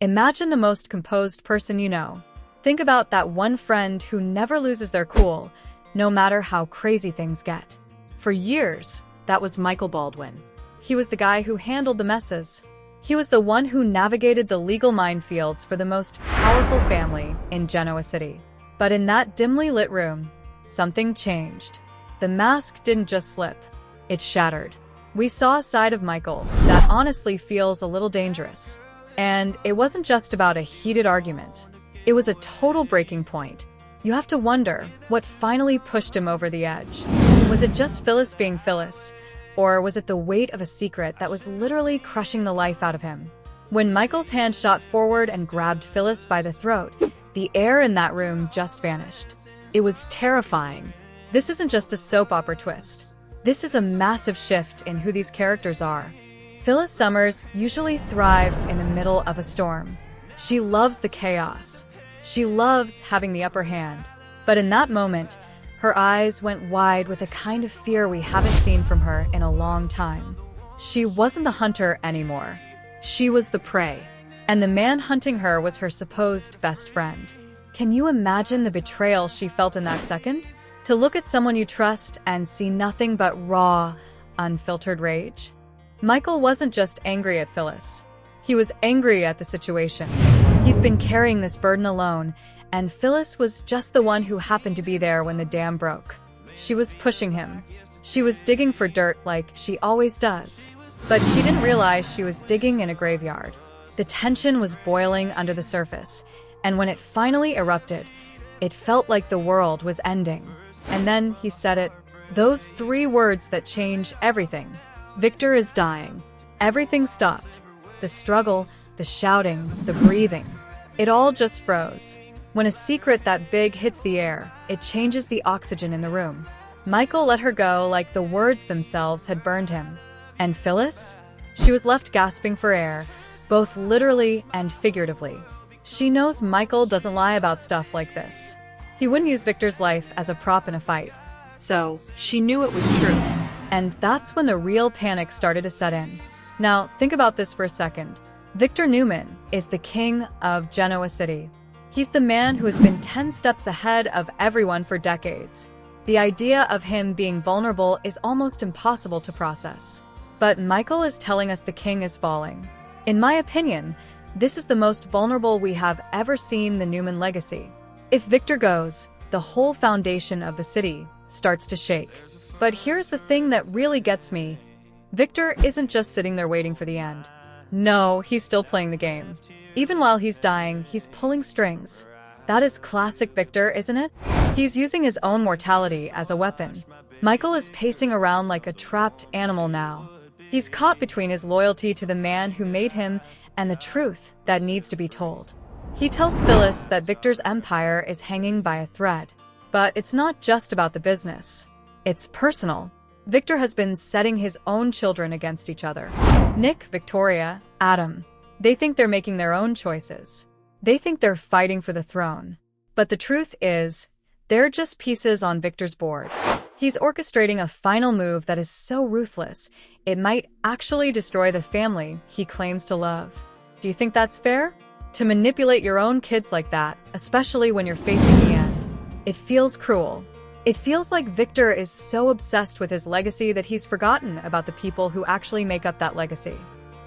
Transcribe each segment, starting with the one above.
Imagine the most composed person you know. Think about that one friend who never loses their cool, no matter how crazy things get. For years, that was Michael Baldwin. He was the guy who handled the messes. He was the one who navigated the legal minefields for the most powerful family in Genoa City. But in that dimly lit room, something changed. The mask didn't just slip, it shattered. We saw a side of Michael that honestly feels a little dangerous. And it wasn't just about a heated argument. It was a total breaking point. You have to wonder what finally pushed him over the edge. Was it just Phyllis being Phyllis? Or was it the weight of a secret that was literally crushing the life out of him? When Michael's hand shot forward and grabbed Phyllis by the throat, the air in that room just vanished. It was terrifying. This isn't just a soap opera twist. This is a massive shift in who these characters are. Phyllis Summers usually thrives in the middle of a storm. She loves the chaos. She loves having the upper hand. But in that moment, her eyes went wide with a kind of fear we haven't seen from her in a long time. She wasn't the hunter anymore. She was the prey. And the man hunting her was her supposed best friend. Can you imagine the betrayal she felt in that second? To look at someone you trust and see nothing but raw, unfiltered rage? Michael wasn't just angry at Phyllis. He was angry at the situation. He's been carrying this burden alone, and Phyllis was just the one who happened to be there when the dam broke. She was pushing him. She was digging for dirt like she always does. But she didn't realize she was digging in a graveyard. The tension was boiling under the surface, and when it finally erupted, it felt like the world was ending. And then he said it. Those 3 words that change everything. Victor is dying. Everything stopped. The struggle, the shouting, the breathing. It all just froze. When a secret that big hits the air, it changes the oxygen in the room. Michael let her go like the words themselves had burned him. And Phyllis? She was left gasping for air, both literally and figuratively. She knows Michael doesn't lie about stuff like this. He wouldn't use Victor's life as a prop in a fight. So, she knew it was true. And that's when the real panic started to set in. Now, think about this for a second. Victor Newman is the king of Genoa City. He's the man who has been 10 steps ahead of everyone for decades. The idea of him being vulnerable is almost impossible to process. But Michael is telling us the king is falling. In my opinion, this is the most vulnerable we have ever seen the Newman legacy. If Victor goes, the whole foundation of the city starts to shake. But here's the thing that really gets me. Victor isn't just sitting there waiting for the end. No, he's still playing the game. Even while he's dying, he's pulling strings. That is classic Victor, isn't it? He's using his own mortality as a weapon. Michael is pacing around like a trapped animal now. He's caught between his loyalty to the man who made him and the truth that needs to be told. He tells Phyllis that Victor's empire is hanging by a thread. But it's not just about the business. It's personal. Victor has been setting his own children against each other. Nick, Victoria, Adam. They think they're making their own choices. They think they're fighting for the throne. But the truth is, they're just pieces on Victor's board. He's orchestrating a final move that is so ruthless, it might actually destroy the family he claims to love. Do you think that's fair? To manipulate your own kids like that, especially when you're facing the end. It feels cruel. It feels like Victor is so obsessed with his legacy that he's forgotten about the people who actually make up that legacy.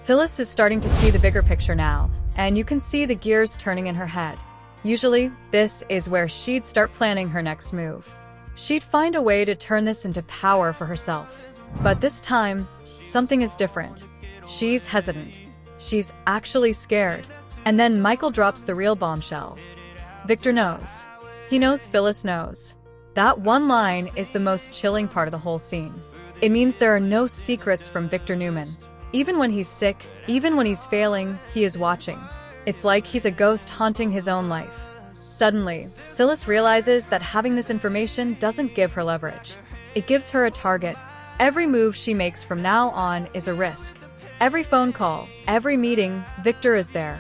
Phyllis is starting to see the bigger picture now, and you can see the gears turning in her head. Usually, this is where she'd start planning her next move. She'd find a way to turn this into power for herself. But this time, something is different. She's hesitant. She's actually scared. And then Michael drops the real bombshell. Victor knows. He knows Phyllis knows. That one line is the most chilling part of the whole scene. It means there are no secrets from Victor Newman. Even when he's sick, even when he's failing, he is watching. It's like he's a ghost haunting his own life. Suddenly, Phyllis realizes that having this information doesn't give her leverage. It gives her a target. Every move she makes from now on is a risk. Every phone call, every meeting, Victor is there.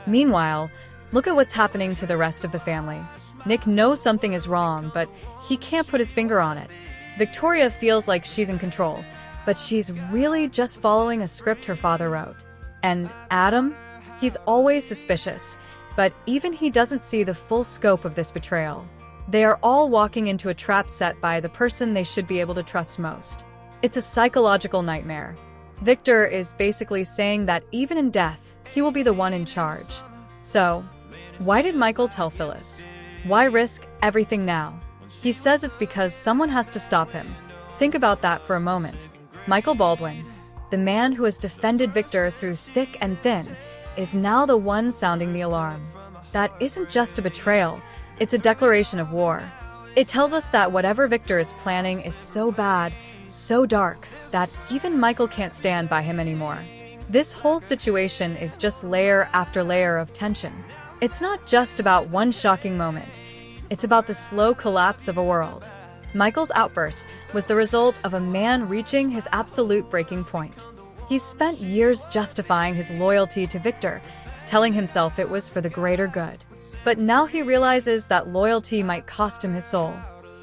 Meanwhile, look at what's happening to the rest of the family. Nick knows something is wrong, but he can't put his finger on it. Victoria feels like she's in control, but she's really just following a script her father wrote. And Adam? He's always suspicious, but even he doesn't see the full scope of this betrayal. They are all walking into a trap set by the person they should be able to trust most. It's a psychological nightmare. Victor is basically saying that even in death, he will be the one in charge. So, why did Michael tell Phyllis? Why risk everything now? He says it's because someone has to stop him. Think about that for a moment. Michael Baldwin, the man who has defended Victor through thick and thin, is now the one sounding the alarm. That isn't just a betrayal, it's a declaration of war. It tells us that whatever Victor is planning is so bad, so dark, that even Michael can't stand by him anymore. This whole situation is just layer after layer of tension. It's not just about one shocking moment. It's about the slow collapse of a world. Michael's outburst was the result of a man reaching his absolute breaking point. He spent years justifying his loyalty to Victor, telling himself it was for the greater good. But now he realizes that loyalty might cost him his soul.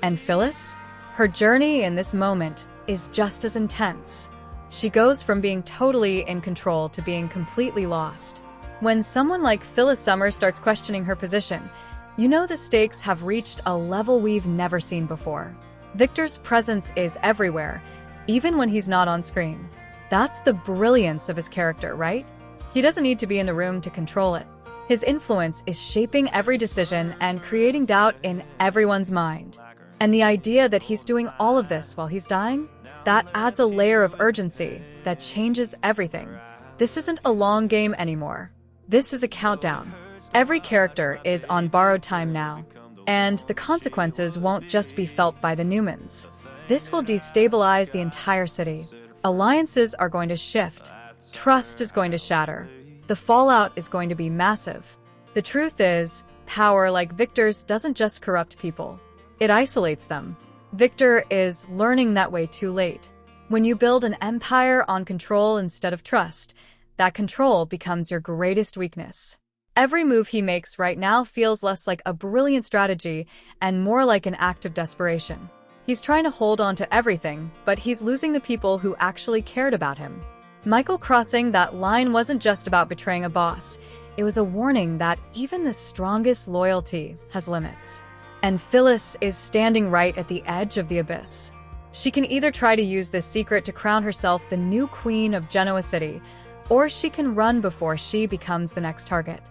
And Phyllis? Her journey in this moment is just as intense. She goes from being totally in control to being completely lost. When someone like Phyllis Summers starts questioning her position, you know the stakes have reached a level we've never seen before. Victor's presence is everywhere, even when he's not on screen. That's the brilliance of his character, right? He doesn't need to be in the room to control it. His influence is shaping every decision and creating doubt in everyone's mind. And the idea that he's doing all of this while he's dying? That adds a layer of urgency that changes everything. This isn't a long game anymore. This is a countdown. Every character is on borrowed time now, and the consequences won't just be felt by the Newmans. This will destabilize the entire city. Alliances are going to shift. Trust is going to shatter. The fallout is going to be massive. The truth is, power like Victor's doesn't just corrupt people. It isolates them. Victor is learning that way too late. When you build an empire on control instead of trust, that control becomes your greatest weakness. Every move he makes right now feels less like a brilliant strategy and more like an act of desperation. He's trying to hold on to everything, but he's losing the people who actually cared about him. Michael crossing that line wasn't just about betraying a boss. It was a warning that even the strongest loyalty has limits. And Phyllis is standing right at the edge of the abyss. She can either try to use this secret to crown herself the new queen of Genoa City, or she can run before she becomes the next target.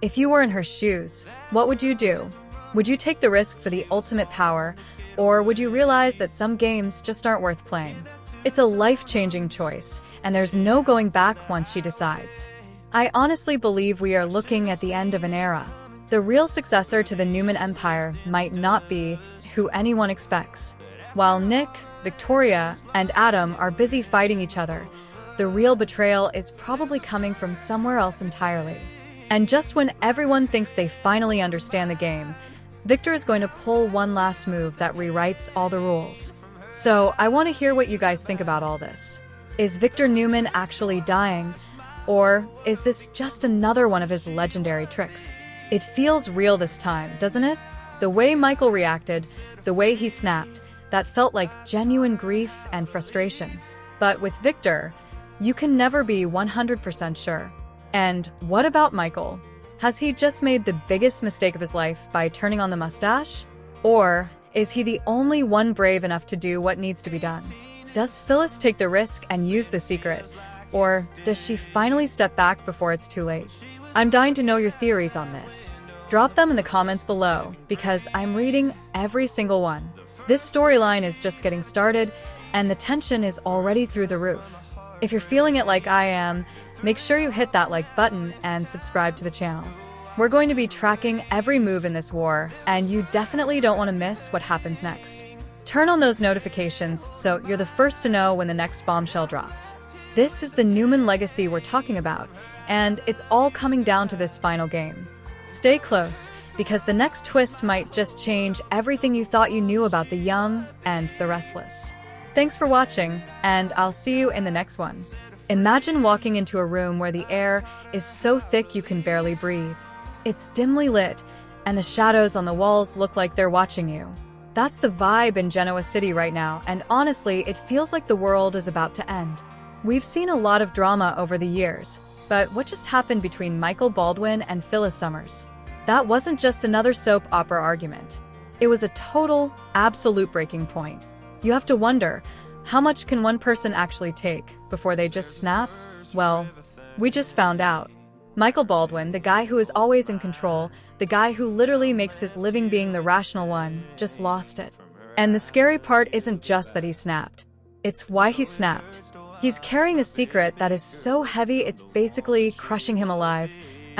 If you were in her shoes, what would you do? Would you take the risk for the ultimate power, or would you realize that some games just aren't worth playing? It's a life-changing choice, and there's no going back once she decides. I honestly believe we are looking at the end of an era. The real successor to the Newman Empire might not be who anyone expects. While Nick, Victoria, and Adam are busy fighting each other, the real betrayal is probably coming from somewhere else entirely. And just when everyone thinks they finally understand the game, Victor is going to pull one last move that rewrites all the rules. So I want to hear what you guys think about all this. Is Victor Newman actually dying? Or is this just another one of his legendary tricks? It feels real this time, doesn't it? The way Michael reacted, the way he snapped, that felt like genuine grief and frustration. But with Victor, you can never be 100% sure. And what about Michael? Has he just made the biggest mistake of his life by turning on the mustache? Or is he the only one brave enough to do what needs to be done? Does Phyllis take the risk and use the secret? Or does she finally step back before it's too late? I'm dying to know your theories on this. Drop them in the comments below, because I'm reading every single one. This storyline is just getting started, and the tension is already through the roof. If you're feeling it like I am, make sure you hit that like button and subscribe to the channel. We're going to be tracking every move in this war, and you definitely don't want to miss what happens next. Turn on those notifications so you're the first to know when the next bombshell drops. This is the Newman legacy we're talking about, and it's all coming down to this final game. Stay close, because the next twist might just change everything you thought you knew about the young and the restless. Thanks for watching, and I'll see you in the next one. Imagine walking into a room where the air is so thick you can barely breathe. It's dimly lit, and the shadows on the walls look like they're watching you. That's the vibe in Genoa City right now, and honestly, it feels like the world is about to end. We've seen a lot of drama over the years, But what just happened between Michael Baldwin and Phyllis Summers? That wasn't just another soap opera argument. It was a total, absolute breaking point. You have to wonder, how much can one person actually take before they just snap? Well, we just found out. Michael Baldwin, the guy who is always in control, the guy who literally makes his living being the rational one, just lost it. And the scary part isn't just that he snapped. It's why he snapped. He's carrying a secret that is so heavy it's basically crushing him alive.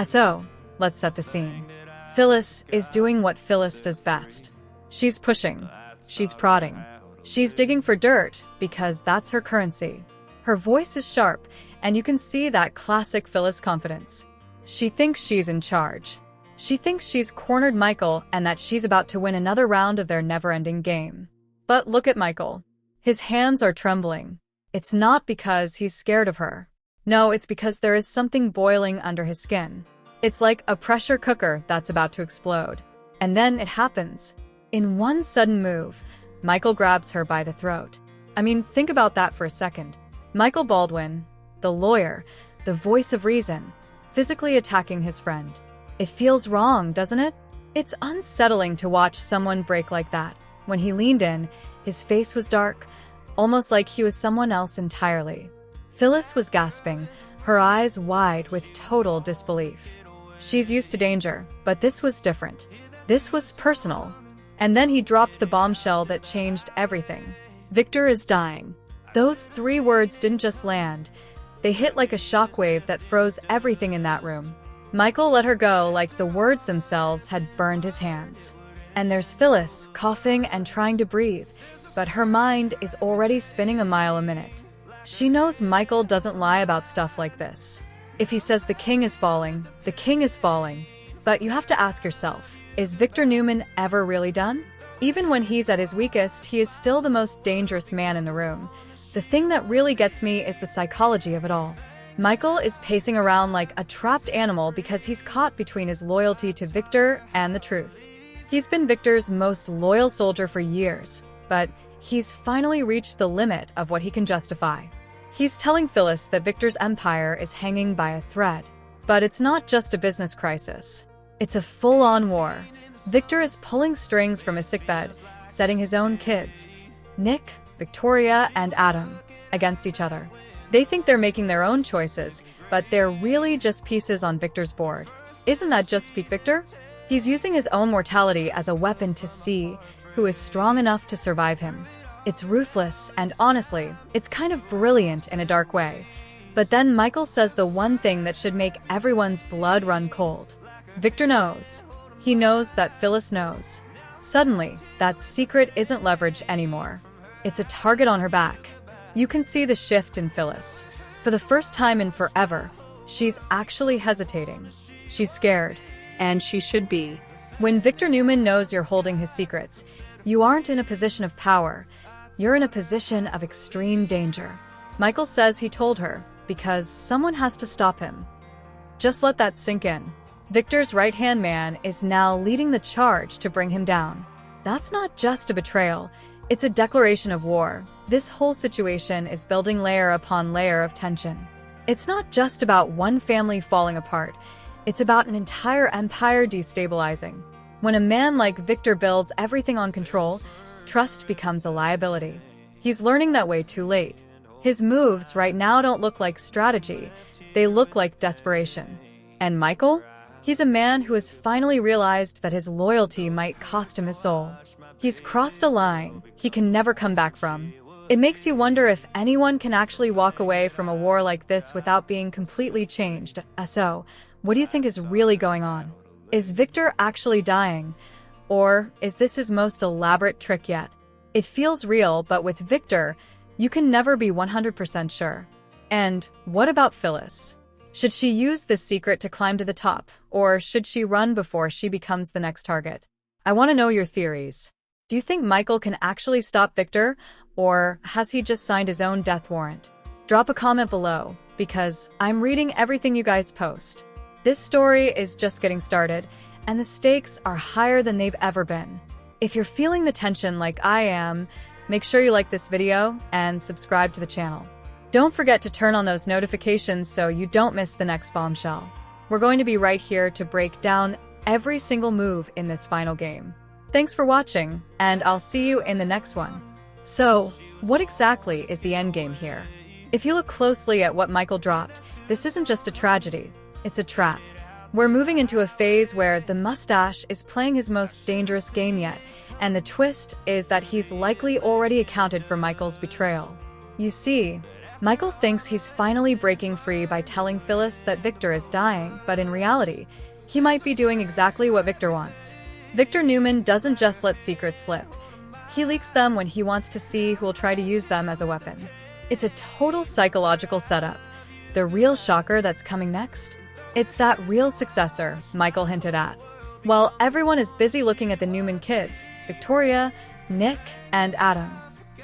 So, let's set the scene. Phyllis is doing what Phyllis does best. She's pushing. She's prodding. She's digging for dirt because that's her currency. Her voice is sharp, and you can see that classic Phyllis confidence. She thinks she's in charge. She thinks she's cornered Michael and that she's about to win another round of their never-ending game. But look at Michael. His hands are trembling. It's not because he's scared of her. No, it's because there is something boiling under his skin. It's like a pressure cooker that's about to explode. And then it happens. In one sudden move, Michael grabs her by the throat. I mean, think about that for a second. Michael Baldwin, the lawyer, the voice of reason, physically attacking his friend. It feels wrong, doesn't it? It's unsettling to watch someone break like that. When he leaned in, his face was dark, almost like he was someone else entirely. Phyllis was gasping, her eyes wide with total disbelief. She's used to danger, but this was different. This was personal. And then he dropped the bombshell that changed everything. Victor is dying. Those 3 words didn't just land. They hit like a shockwave that froze everything in that room. Michael let her go like the words themselves had burned his hands. And there's Phyllis, coughing and trying to breathe, but her mind is already spinning a mile a minute. She knows Michael doesn't lie about stuff like this. If he says the king is falling, the king is falling. But you have to ask yourself, is Victor Newman ever really done? Even when he's at his weakest, he is still the most dangerous man in the room. The thing that really gets me is the psychology of it all. Michael is pacing around like a trapped animal because he's caught between his loyalty to Victor and the truth. He's been Victor's most loyal soldier for years, but he's finally reached the limit of what he can justify. He's telling Phyllis that Victor's empire is hanging by a thread. But it's not just a business crisis. It's a full-on war. Victor is pulling strings from his sickbed, setting his own kids, Nick, Victoria, and Adam, against each other. They think they're making their own choices, but they're really just pieces on Victor's board. Isn't that just peak Victor? He's using his own mortality as a weapon to see who is strong enough to survive him. It's ruthless, and honestly, it's kind of brilliant in a dark way. But then Michael says the one thing that should make everyone's blood run cold. Victor knows. He knows that Phyllis knows. Suddenly, that secret isn't leverage anymore. It's a target on her back. You can see the shift in Phyllis. For the first time in forever, she's actually hesitating. She's scared, and she should be. When Victor Newman knows you're holding his secrets, you aren't in a position of power. You're in a position of extreme danger. Michael says he told her because someone has to stop him. Just let that sink in. Victor's right-hand man is now leading the charge to bring him down. That's not just a betrayal. It's a declaration of war. This whole situation is building layer upon layer of tension. It's not just about one family falling apart. It's about an entire empire destabilizing. When a man like Victor builds everything on control, trust becomes a liability. He's learning that way too late. His moves right now don't look like strategy. They look like desperation. And Michael? He's a man who has finally realized that his loyalty might cost him his soul. He's crossed a line he can never come back from. It makes you wonder if anyone can actually walk away from a war like this without being completely changed. So, what do you think is really going on? Is Victor actually dying? Or is this his most elaborate trick yet? It feels real, but with Victor, you can never be 100% sure. And what about Phyllis? Should she use this secret to climb to the top, or should she run before she becomes the next target? I want to know your theories. Do you think Michael can actually stop Victor, or has he just signed his own death warrant? Drop a comment below, because I'm reading everything you guys post. This story is just getting started, and the stakes are higher than they've ever been. If you're feeling the tension like I am, make sure you like this video and subscribe to the channel. Don't forget to turn on those notifications so you don't miss the next bombshell. We're going to be right here to break down every single move in this final game. Thanks for watching, and I'll see you in the next one. So, what exactly is the endgame here? If you look closely at what Michael dropped, this isn't just a tragedy, it's a trap. We're moving into a phase where the mustache is playing his most dangerous game yet, and the twist is that he's likely already accounted for Michael's betrayal. You see, Michael thinks he's finally breaking free by telling Phyllis that Victor is dying, but in reality, he might be doing exactly what Victor wants. Victor Newman doesn't just let secrets slip. He leaks them when he wants to see who will try to use them as a weapon. It's a total psychological setup. The real shocker that's coming next? It's that real successor Michael hinted at. While everyone is busy looking at the Newman kids, Victoria, Nick, and Adam,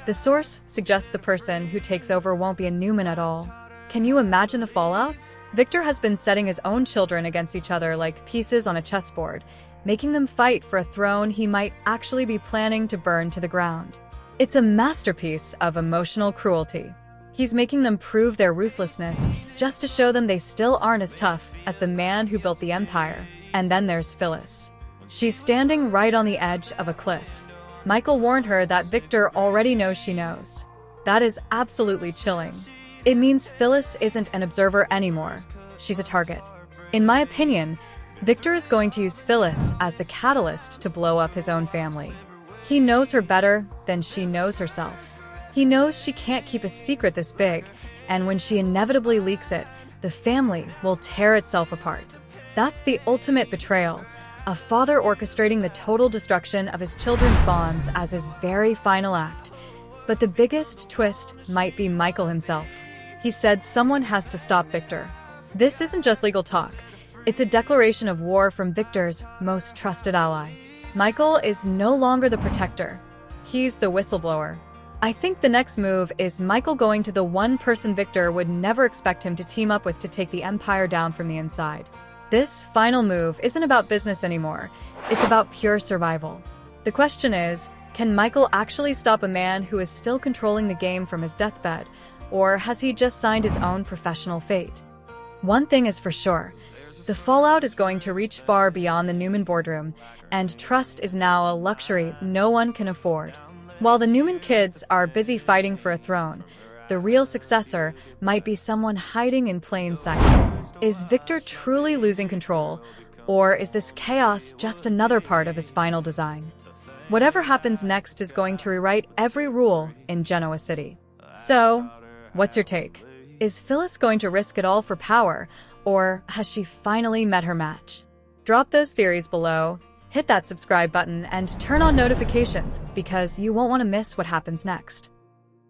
the source suggests the person who takes over won't be a Newman at all. Can you imagine the fallout? Victor has been setting his own children against each other like pieces on a chessboard, making them fight for a throne he might actually be planning to burn to the ground. It's a masterpiece of emotional cruelty. He's making them prove their ruthlessness just to show them they still aren't as tough as the man who built the empire. And then there's Phyllis. She's standing right on the edge of a cliff. Michael warned her that Victor already knows she knows. That is absolutely chilling. It means Phyllis isn't an observer anymore. She's a target. In my opinion, Victor is going to use Phyllis as the catalyst to blow up his own family. He knows her better than she knows herself. He knows she can't keep a secret this big, and when she inevitably leaks it, the family will tear itself apart. That's the ultimate betrayal. A father orchestrating the total destruction of his children's bonds as his very final act. But the biggest twist might be Michael himself. He said someone has to stop Victor. This isn't just legal talk. It's a declaration of war from Victor's most trusted ally. Michael is no longer the protector. He's the whistleblower. I think the next move is Michael going to the one person Victor would never expect him to team up with to take the empire down from the inside. This final move isn't about business anymore. It's about pure survival. The question is, can Michael actually stop a man who is still controlling the game from his deathbed, or has he just signed his own professional fate? One thing is for sure, the fallout is going to reach far beyond the Newman boardroom, and trust is now a luxury no one can afford. While the Newman kids are busy fighting for a throne, the real successor might be someone hiding in plain sight. Is Victor truly losing control, or is this chaos just another part of his final design? Whatever happens next is going to rewrite every rule in Genoa City. So, what's your take? Is Phyllis going to risk it all for power, or has she finally met her match? Drop those theories below, hit that subscribe button, and turn on notifications because you won't want to miss what happens next.